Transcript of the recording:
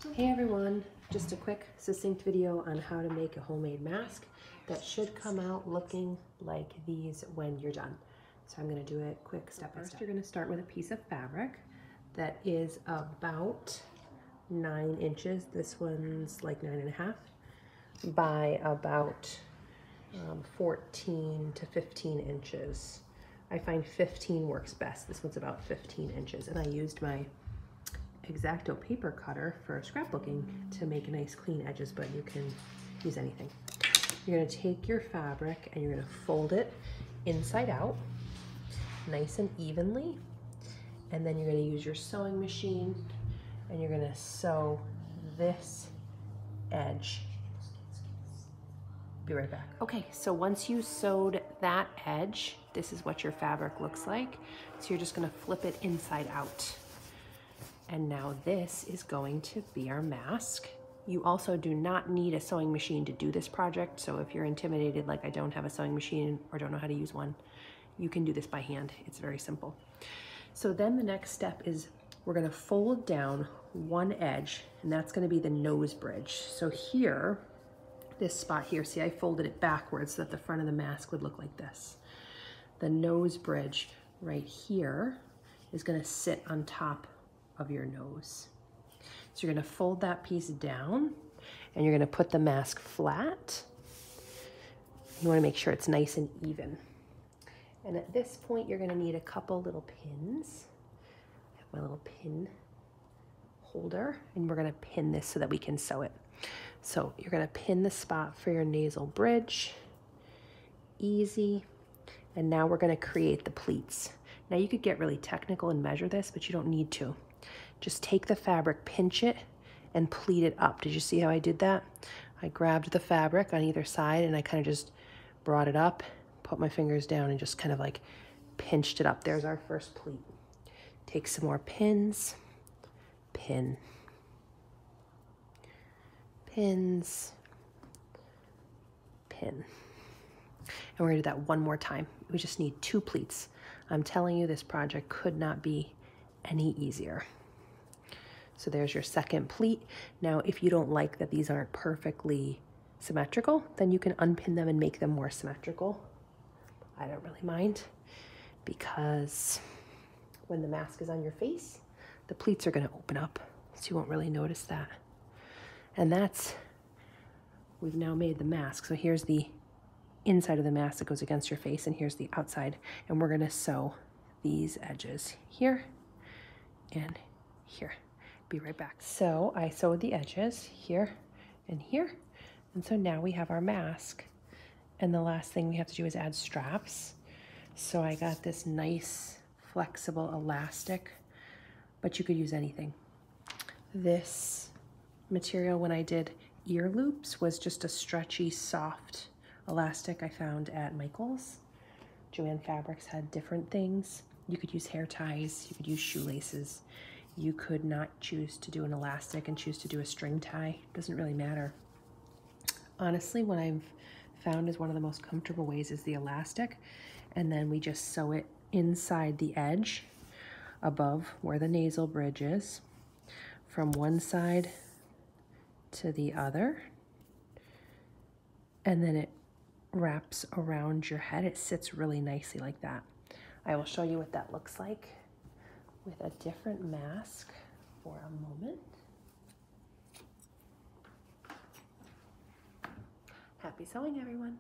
Hey everyone, just a quick succinct video on how to make a homemade mask that should come out looking like these when you're done. So I'm going to do it quick step by step. First, you're going to start with a piece of fabric that is about 9 inches. This one's like 9.5 by about 14 to 15 inches. I find 15 works best. This one's about 15 inches, and I used my X-Acto paper cutter for scrapbooking to make nice clean edges, but you can use anything. You're going to take your fabric and you're going to fold it inside out nice and evenly, and then you're going to use your sewing machine and you're going to sew this edge. Be right back. Okay, so once you sewed that edge, this is what your fabric looks like. So you're just going to flip it inside out. And now this is going to be our mask. You also do not need a sewing machine to do this project. So if you're intimidated, like I don't have a sewing machine or don't know how to use one, you can do this by hand. It's very simple. So then the next step is we're gonna fold down one edge, and that's gonna be the nose bridge. So here, this spot here, see, I folded it backwards so that the front of the mask would look like this. The nose bridge right here is gonna sit on top of your nose. So you're gonna fold that piece down and you're gonna put the mask flat. You wanna make sure it's nice and even. And at this point, you're gonna need a couple little pins. I have my little pin holder, and we're gonna pin this so that we can sew it. So you're gonna pin the spot for your nasal bridge. Easy. And now we're gonna create the pleats. Now you could get really technical and measure this, but you don't need to. Just take the fabric, pinch it, and pleat it up. Did you see how I did that? I grabbed the fabric on either side and I kind of just brought it up, put my fingers down, and just kind of like pinched it up. There's our first pleat. Take some more pins, pin, pins, pin. And we're gonna do that one more time. We just need 2 pleats. I'm telling you, this project could not be any easier. So there's your second pleat. Now, if you don't like that these aren't perfectly symmetrical, then you can unpin them and make them more symmetrical. I don't really mind, because when the mask is on your face, the pleats are gonna open up, so you won't really notice that. And we've now made the mask. So here's the inside of the mask that goes against your face, and here's the outside. And we're gonna sew these edges here and here. Be right back. So I sewed the edges here and here. And so now we have our mask. And the last thing we have to do is add straps. So I got this nice flexible elastic, but you could use anything. This material, when I did ear loops, was just a stretchy, soft elastic I found at Michael's. Joann Fabrics had different things. You could use hair ties, you could use shoelaces. You could not choose to do an elastic and choose to do a string tie. Doesn't really matter. Honestly, what I've found is one of the most comfortable ways is the elastic, and then we just sew it inside the edge above where the nasal bridge is, from one side to the other, and then it wraps around your head. It sits really nicely like that. I will show you what that looks like with a different mask for a moment. Happy sewing, everyone.